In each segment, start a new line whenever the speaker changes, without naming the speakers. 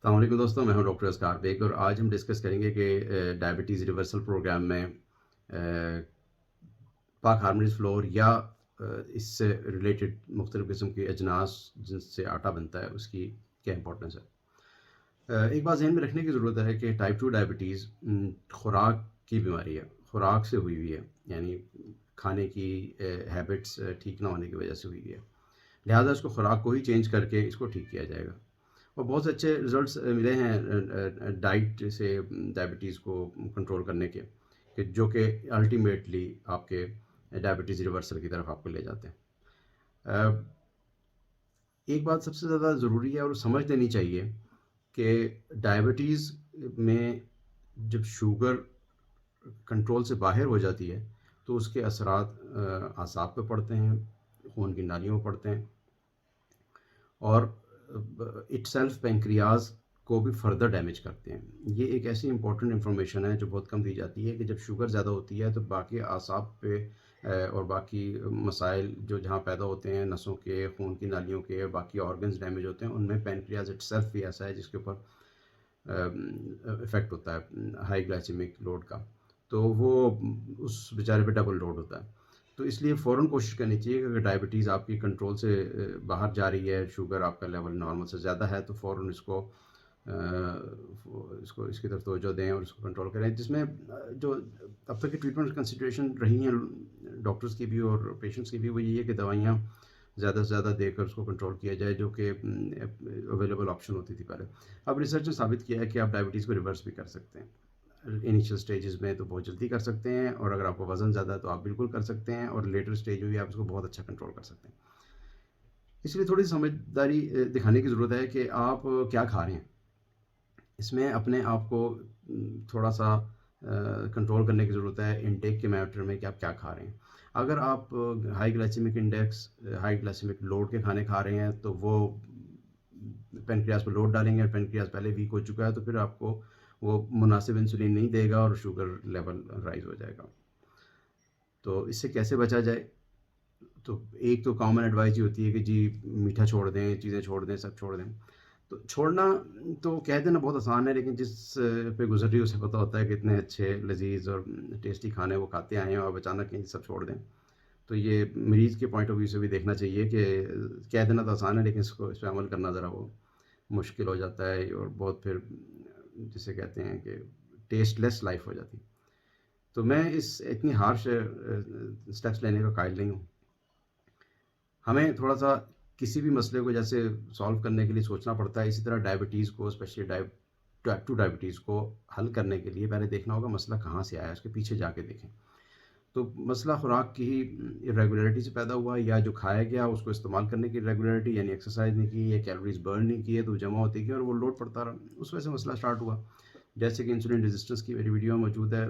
السلام علیکم دوستوں، میں ہوں ڈاکٹر اسکار بیگ اور آج ہم ڈسکس کریں گے کہ ڈائبٹیز ریورسل پروگرام میں پاک ہارمونیز فلور یا اس سے ریلیٹڈ مختلف قسم کے اجناس جن سے آٹا بنتا ہے اس کی کیا امپورٹنس ہے۔ ایک بات ذہن میں رکھنے کی ضرورت ہے کہ ٹائپ 2 ڈائبٹیز خوراک کی بیماری ہے، خوراک سے ہوئی ہے، یعنی کھانے کی ہیبٹس ٹھیک نہ ہونے کی وجہ سے ہوئی ہے، لہٰذا اس کو خوراک کو ہی چینج کر کے اس کو ٹھیک کیا جائے گا۔ اور بہت سے اچھے رزلٹس ملے ہیں ڈائٹ سے ڈائبٹیز کو کنٹرول کرنے کے، کہ جو کہ الٹیمیٹلی آپ کے ڈائبٹیز ریورسل کی طرف آپ کو لے جاتے ہیں۔ ایک بات سب سے زیادہ ضروری ہے اور سمجھ لینی چاہیے کہ ڈائبٹیز میں جب شوگر کنٹرول سے باہر ہو جاتی ہے تو اس کے اثرات اعصاب پہ پڑتے ہیں، خون کی نالیوں پہ پڑتے ہیں، اور اٹ سیلف پینکریاز کو بھی فردر ڈیمیج کرتے ہیں۔ یہ ایک ایسی امپورٹنٹ انفارمیشن ہے جو بہت کم دی جاتی ہے کہ جب شوگر زیادہ ہوتی ہے تو باقی اعصاب پہ اور باقی مسائل جو جہاں پیدا ہوتے ہیں، نسوں کے، خون کی نالیوں کے، باقی آرگنز ڈیمیج ہوتے ہیں، ان میں پینکریاز اٹ سیلف بھی ایسا ہے جس کے اوپر افیکٹ ہوتا ہے ہائی گلائسیمک لوڈ کا، تو وہ اس بیچارے پہ ڈبل لوڈ ہوتا ہے۔ تو اس لیے فوراً کوشش کرنی چاہیے کہ اگر ڈائبٹیز آپ کی کنٹرول سے باہر جا رہی ہے، شوگر آپ کا لیول نارمل سے زیادہ ہے، تو فوراً اس کی طرف توجہ دیں اور اس کو کنٹرول کریں، جس میں جو اب تک کی ٹریٹمنٹ کنسیڈریشن رہی ہیں ڈاکٹرز کی بھی اور پیشنٹس کی بھی، وہ یہی ہے کہ دوائیاں زیادہ سے زیادہ دے کر اس کو کنٹرول کیا جائے، جو کہ اویلیبل آپشن ہوتی تھی پہلے۔ اب ریسرچ نے ثابت کیا ہے کہ آپ ڈائبٹیز کو ریورس بھی کر سکتے ہیں، انیشیل سٹیجز میں تو بہت جلدی کر سکتے ہیں، اور اگر آپ کو وزن زیادہ ہے تو آپ بالکل کر سکتے ہیں، اور لیٹر سٹیج میں بھی آپ اس کو بہت اچھا کنٹرول کر سکتے ہیں۔ اس لیے تھوڑی سمجھداری دکھانے کی ضرورت ہے کہ آپ کیا کھا رہے ہیں، اس میں اپنے آپ کو تھوڑا سا کنٹرول کرنے کی ضرورت ہے انٹیک کے میٹر میں کہ آپ کیا کھا رہے ہیں۔ اگر آپ high glycaemic index, high glycaemic load کے کھانے کھا رہے ہیں تو وہ پینکریاز پہ لوڈ ڈالیں گے، اور پینکریاز پہلے ویک ہو چکا ہے تو پھر آپ کو وہ مناسب انسولین نہیں دے گا اور شوگر لیول رائز ہو جائے گا۔ تو اس سے کیسے بچا جائے؟ تو ایک تو کامن ایڈوائز یہ ہوتی ہے کہ جی میٹھا چھوڑ دیں، چیزیں چھوڑ دیں، سب چھوڑ دیں۔ تو چھوڑنا تو کہہ دینا بہت آسان ہے، لیکن جس پہ گزر رہی ہے اسے پتہ ہوتا ہے کہ اتنے اچھے لذیذ اور ٹیسٹی کھانے وہ کھاتے آئے ہیں اور اچانک کہیں سب چھوڑ دیں۔ تو یہ مریض کے پوائنٹ آف ویو سے بھی دیکھنا چاہیے کہ کہہ دینا تو آسان ہے، لیکن اس پہ عمل کرنا ذرا وہ مشکل ہو جاتا ہے، اور بہت پھر جسے کہتے ہیں کہ ٹیسٹ لیس لائف ہو جاتی۔ تو میں اس اتنی ہارش اسٹیپس لینے کا قائل نہیں ہوں۔ ہمیں تھوڑا سا کسی بھی مسئلے کو جیسے سالو کرنے کے لیے سوچنا پڑتا ہے، اسی طرح ڈائبٹیز کو، اسپیشلی ٹائپ 2 ڈائبٹیز کو حل کرنے کے لیے پہلے دیکھنا ہوگا مسئلہ کہاں سے آیا ہے، اس کے پیچھے جا کے دیکھیں۔ تو مسئلہ خوراک کی ہی ریگولیرٹی سے پیدا ہوا، یا جو کھایا گیا اس کو استعمال کرنے کی ریگولیرٹی، یعنی ایکسرسائز نہیں کی یا کیلوریز برن نہیں کیے تو جمع ہوتی گئی اور وہ لوڈ پڑتا رہا، اس وجہ سے مسئلہ اسٹارٹ ہوا۔ جیسے کہ انسولین ریزسٹنس کی میری ویڈیو موجود ہے،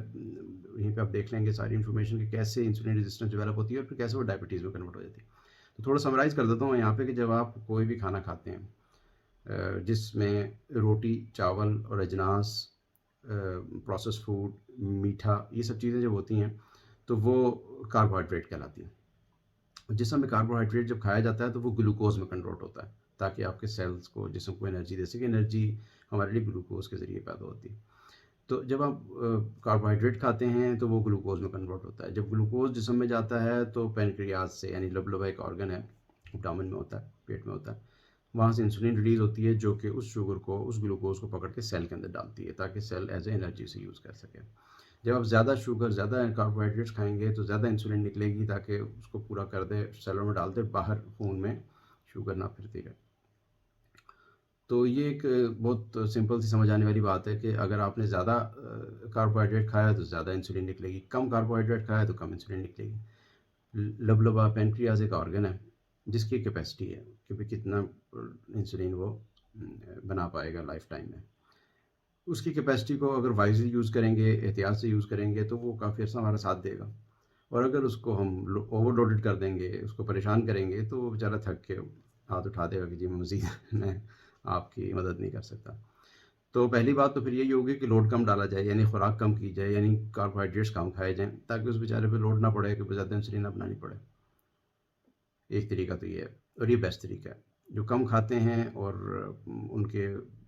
یہیں پہ آپ دیکھ لیں گے ساری انفارمیشن کہ کیسے انسولین ریزسٹنس ڈیولپ ہوتی ہے اور پھر کیسے وہ ڈائبٹیز میں کنورٹ ہو جاتی ہے۔ تو تھوڑا سمرائز کر دیتا ہوں یہاں پہ کہ جب آپ کوئی بھی کھانا کھاتے ہیں جس میں روٹی، چاول اور اجناس، پروسیس فوڈ، میٹھا، یہ سب چیزیں جب ہوتی ہیں تو وہ کاربوہائیڈریٹ کہلاتی ہیں۔ جسم میں کاربوہائیڈریٹ جب کھایا جاتا ہے تو وہ گلوکوز میں کنورٹ ہوتا ہے تاکہ آپ کے سیلز کو، جسم کو انرجی دے سکے۔ انرجی ہمارے لیے گلوکوز کے ذریعے پیدا ہوتی ہے۔ تو جب آپ کاربوہائیڈریٹ کھاتے ہیں تو وہ گلوکوز میں کنورٹ ہوتا ہے۔ جب گلوکوز جسم میں جاتا ہے تو پینکریاز سے، یعنی لبلبا ایک آرگن ہے، ابڈامن میں ہوتا ہے، پیٹ میں ہوتا ہے، وہاں سے انسولین ریلیز ہوتی ہے جو کہ اس شوگر کو، اس گلوکوز کو پکڑ کے سیل کے اندر ڈالتی ہے تاکہ سیل ایز اے انرجی سے یوز کر سکے۔ جب آپ زیادہ شوگر، زیادہ کاربوہائیڈریٹس کھائیں گے تو زیادہ انسولین نکلے گی تاکہ اس کو پورا کر دے، سیلوں میں ڈال دے، باہر خون میں شوگر نہ پھرتی رہے۔ تو یہ ایک بہت سمپل سی سمجھ آنے والی بات ہے کہ اگر آپ نے زیادہ کاربوہائیڈریٹ کھایا تو زیادہ انسولین نکلے گی، کم کاربوہائیڈریٹ کھایا تو کم انسولین نکلے گی۔ لبلبا پینکریاز ایک آرگن ہے جس کی کیپیسٹی ہے کہ بھئی کتنا انسولین وہ بنا پائے گا لائف ٹائم میں۔ اس کی کیپیسٹی کو اگر وائزلی یوز کریں گے، احتیاط سے یوز کریں گے تو وہ کافی عرصہ ہمارا ساتھ دے گا، اور اگر اس کو ہم اوور لوڈڈ کر دیں گے، اس کو پریشان کریں گے تو وہ بیچارہ تھک کے ہاتھ اٹھا دے گا کہ جی مزید میں آپ کی مدد نہیں کر سکتا۔ تو پہلی بات تو پھر یہی ہوگی کہ لوڈ کم ڈالا جائے، یعنی خوراک کم کی جائے، یعنی کاربوہائیڈریٹس کم کھائے جائیں تاکہ اس بیچارے پہ لوڈ نہ پڑے کہ زیادہ انسولین اپنانی پڑے۔ ایک طریقہ تو یہ ہے، اور یہ بیسٹ طریقہ ہے۔ جو کم کھاتے ہیں اور ان کے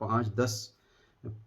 5-10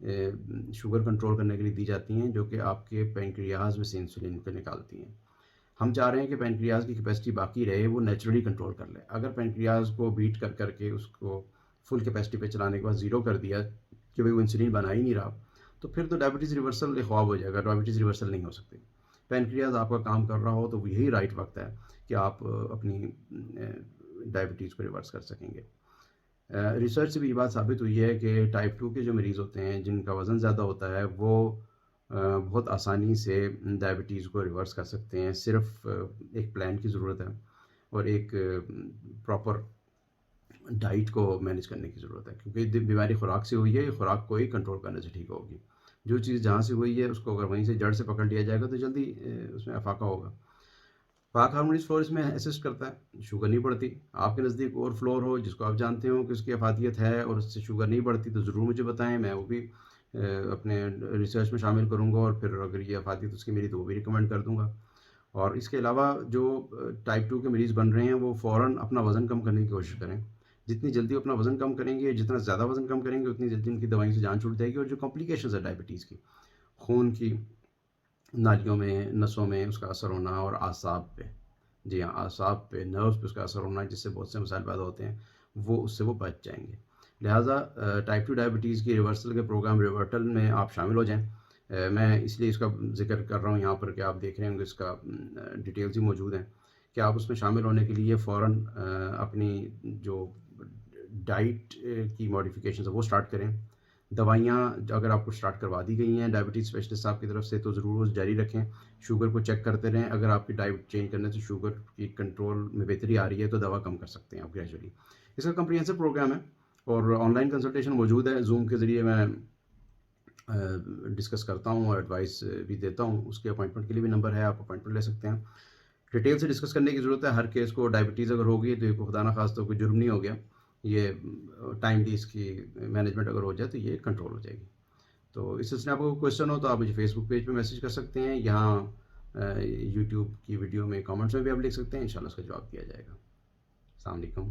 شوگر کنٹرول کرنے کے لیے دی جاتی ہیں، جو کہ آپ کے پینکریاز میں سے انسولین کو نکالتی ہیں۔ ہم چاہ رہے ہیں کہ پینکریاز کی کیپیسٹی باقی رہے، وہ نیچرلی کنٹرول کر لے۔ اگر پینکریاز کو بیٹ کر کے اس کو فل کیپیسٹی پہ چلانے کے بعد زیرو کر دیا کہ بھئی وہ انسولین بنا ہی نہیں رہا، تو پھر تو ڈائبٹیز ریورسل ایک خواب ہو جائے گا، ڈائبٹیز ریورسل نہیں ہو سکتی۔ پینکریاز آپ کا کام کر رہا ہو تو یہی رائٹ وقت ہے کہ آپ اپنی ڈائبٹیز کو ریورس کر سکیں گے۔ ریسرچ سے بھی یہ بات ثابت ہوئی ہے کہ ٹائپ 2 کے جو مریض ہوتے ہیں جن کا وزن زیادہ ہوتا ہے، وہ بہت آسانی سے ڈائبٹیز کو ریورس کر سکتے ہیں۔ صرف ایک پلان کی ضرورت ہے اور ایک پراپر ڈائٹ کو مینیج کرنے کی ضرورت ہے، کیونکہ بیماری خوراک سے ہوئی ہے، خوراک کو ہی کنٹرول کرنے سے ٹھیک ہوگی۔ جو چیز جہاں سے ہوئی ہے اس کو اگر وہیں سے جڑ سے پکڑ لیا جائے گا تو جلدی اس میں افاقہ ہوگا۔ پاک ہارمونیز فلور اس میں اسسٹ کرتا ہے، شوگر نہیں بڑھتی۔ آپ کے نزدیک اور فلور ہو جس کو آپ جانتے ہو کہ اس کی افادیت ہے اور اس سے شوگر نہیں بڑھتی تو ضرور مجھے بتائیں، میں وہ بھی اپنے ریسرچ میں شامل کروں گا، اور پھر اگر یہ افادیت اس کی میری تو وہ بھی ریکمینڈ کر دوں گا۔ اور اس کے علاوہ جو ٹائپ 2 کے مریض بن رہے ہیں وہ فوراً اپنا وزن کم کرنے کی کوشش کریں۔ جتنی جلدی اپنا وزن کم کریں گے، جتنا زیادہ وزن کم کریں گے، اتنی جلدی ان کی دوائیوں سے جان چھوٹ جائے گی۔ اور جو کمپلیکیشنز ہے ڈائبٹیز کی، خون کی نالیوں میں، نسوں میں اس کا اثر ہونا، اور اعصاب پہ، جی ہاں اعصاب پہ، نروز پہ اس کا اثر ہونا، جس سے بہت سے مسائل پیدا ہوتے ہیں، وہ اس سے وہ بچ جائیں گے۔ لہٰذا ٹائپ 2 ڈائبٹیز کی ریورسل کے پروگرام ریورٹل میں آپ شامل ہو جائیں۔ میں اس لیے اس کا ذکر کر رہا ہوں یہاں پر کہ آپ دیکھ رہے ہوں گے اس کا ڈیٹیلز ہی موجود ہیں کہ آپ اس میں شامل ہونے کے لیے فوراً اپنی جو ڈائٹ کی ماڈیفیکیشنز ہے وہ سٹارٹ کریں۔ دوائیاں اگر آپ کو سٹارٹ کروا دی گئی ہیں ڈائبٹیز اسپیشلسٹ صاحب کی طرف سے تو ضرور جاری رکھیں، شوگر کو چیک کرتے رہیں۔ اگر آپ کی ڈائٹ چینج کرنے سے شوگر کی کنٹرول میں بہتری آ رہی ہے تو دوا کم کر سکتے ہیں آپ گریجولی۔ اس کا کمپریہنسو پروگرام ہے اور آن لائن کنسلٹیشن موجود ہے، زوم کے ذریعے میں ڈسکس کرتا ہوں اور ایڈوائس بھی دیتا ہوں۔ اس کے اپوائنٹمنٹ کے لیے بھی نمبر ہے، آپ اپوائنٹمنٹ لے سکتے ہیں۔ ڈیٹیل سے ڈسکس کرنے کی ضرورت ہے ہر کیس کو۔ ڈائبٹیز اگر ہوگی تو یہ خدا نخواستہ کوئی جرم نہیں ہو گیا، یہ ٹائملی اس کی مینجمنٹ اگر ہو جائے تو یہ کنٹرول ہو جائے گی۔ تو اس سلسلے میں آپ کو کوئی کویشچن ہو تو آپ مجھے فیس بک پیج پہ میسیج کر سکتے ہیں، یہاں یوٹیوب کی ویڈیو میں کامنٹس میں بھی آپ لکھ سکتے ہیں، انشاءاللہ اس کا جواب دیا جائے گا۔ السلام علیکم۔